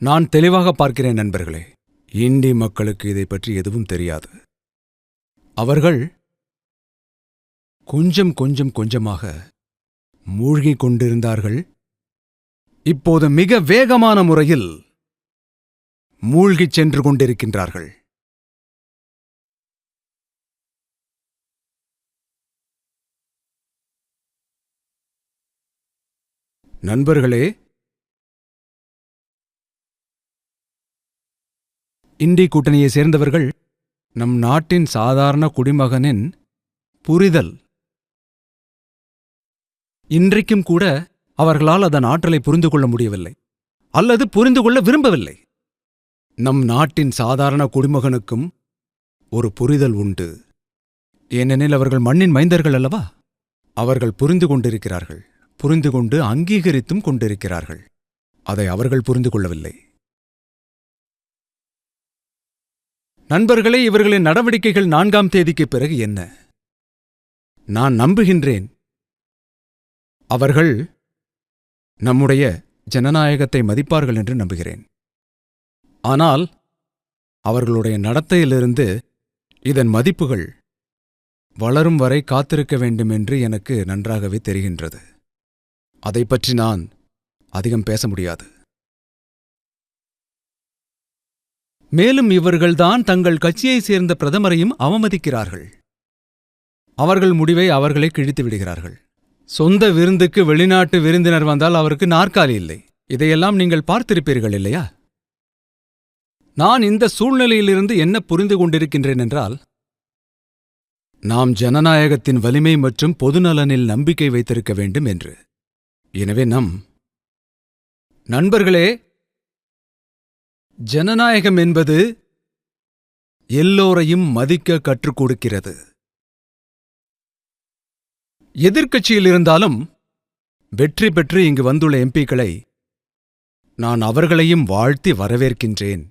நான் தெளிவாக பார்க்கிறேன் நண்பர்களே. இந்தி மக்களுக்கு இதைப் பற்றி எதுவும் தெரியாது. அவர்கள் கொஞ்சம் கொஞ்சம் கொஞ்சமாக மூழ்கிக் கொண்டிருந்தார்கள். இப்போது மிக வேகமான முறையில் மூழ்கிச் சென்று கொண்டிருக்கின்றார்கள். நண்பர்களே, இந்தி கூட்டணியை சேர்ந்தவர்கள் நம் நாட்டின் சாதாரண குடிமகனின் புரிதல் இன்றைக்கும் கூட அவர்களால் அதன் ஆற்றலை புரிந்து கொள்ள முடியவில்லை, அல்லது புரிந்து கொள்ள விரும்பவில்லை. நம் நாட்டின் சாதாரண குடிமகனுக்கும் ஒரு புரிதல் உண்டு. ஏனெனில் அவர்கள் மண்ணின் மைந்தர்கள் அல்லவா? அவர்கள் புரிந்து கொண்டிருக்கிறார்கள், புரிந்து கொண்டு அங்கீகரித்தும் கொண்டிருக்கிறார்கள். அதை அவர்கள் புரிந்து கொள்ளவில்லை. நண்பர்களே, இவர்களின் நடவடிக்கைகள் 4ஆம் தேதிக்குப் பிறகு என்ன? நான் நம்புகின்றேன் அவர்கள் நம்முடைய ஜனநாயகத்தை மதிப்பார்கள் என்று நம்புகிறேன். ஆனால் அவர்களுடைய நடத்தையிலிருந்து இதன் மதிப்புகள் வளரும் வரை காத்திருக்க வேண்டும் என்று எனக்கு நன்றாகவே தெரிகின்றது. அதைப் பற்றி நான் அதிகம் பேச முடியாது. மேலும் இவர்கள்தான் தங்கள் கட்சியைச் சேர்ந்த பிரதமரையும் அவமதிக்கிறார்கள். அவர்கள் முடிவை அவர்களே கிழித்து விடுகிறார்கள். சொந்த விருந்துக்கு வெளிநாட்டு விருந்தினர் வந்தால் அவருக்கு நாற்காலி இல்லை. இதையெல்லாம் நீங்கள் பார்த்திருப்பீர்கள் இல்லையா? நான் இந்த சூழ்நிலையிலிருந்து என்ன புரிந்து கொண்டிருக்கின்றேன் என்றால், நாம் ஜனநாயகத்தின் வலிமை மற்றும் பொதுநலனில் நம்பிக்கை வைத்திருக்க வேண்டும் என்று. எனவே நண்பர்களே, ஜனநாயகம் என்பது எல்லோரையும் மதிக்க கற்றுக் கொடுக்கிறது. எதிர்க்கட்சியில் இருந்தாலும் வெற்றி பெற்று இங்கு வந்துள்ள எம்பிக்களை நான் அவர்களையும் வாழ்த்தி வரவேற்கின்றேன்.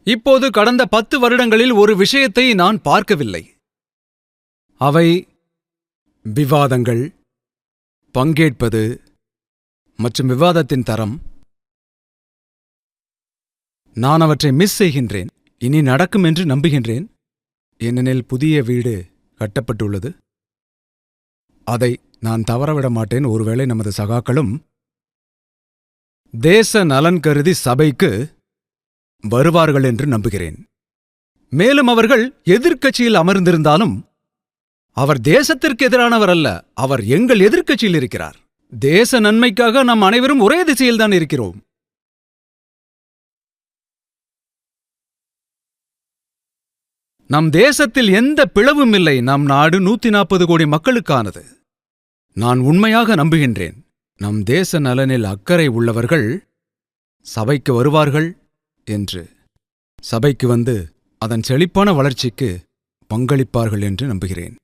இப்போது கடந்த 10 வருடங்களில் ஒரு விஷயத்தை நான் பார்க்கவில்லை. அவை விவாதங்கள், பங்கேற்பது மற்றும் விவாதத்தின் தரம். நான் அவற்றை மிஸ் செய்கின்றேன். இனி நடக்கும் என்று நம்புகின்றேன். ஏனெனில் புதிய வீடு கட்டப்பட்டுள்ளது. அதை நான் தவறவிட மாட்டேன். ஒருவேளை நமது சகாக்களும் தேச நலன் கருதி சபைக்கு வருவார்கள் என்று நம்புகிறேன். மேலும் அவர்கள் எதிர்க்கட்சியில் அமர்ந்திருந்தாலும் அவர் தேசத்திற்கு எதிரானவர் அல்ல. அவர் எங்கள் எதிர்க்கட்சியில் இருக்கிறார். தேச நன்மைக்காக நாம் அனைவரும் ஒரே திசையில்தான் இருக்கிறோம். நம் தேசத்தில் எந்த பிளவும் இல்லை. நம் நாடு 140 கோடி மக்களுக்கானது. நான் உண்மையாக நம்புகின்றேன், நம் தேச நலனில் அக்கறை உள்ளவர்கள் சபைக்கு வருவார்கள் என்று. சபைக்கு வந்து அதன் செழிப்பான வளர்ச்சிக்கு பங்களிப்பார்கள் என்று நம்புகிறேன்.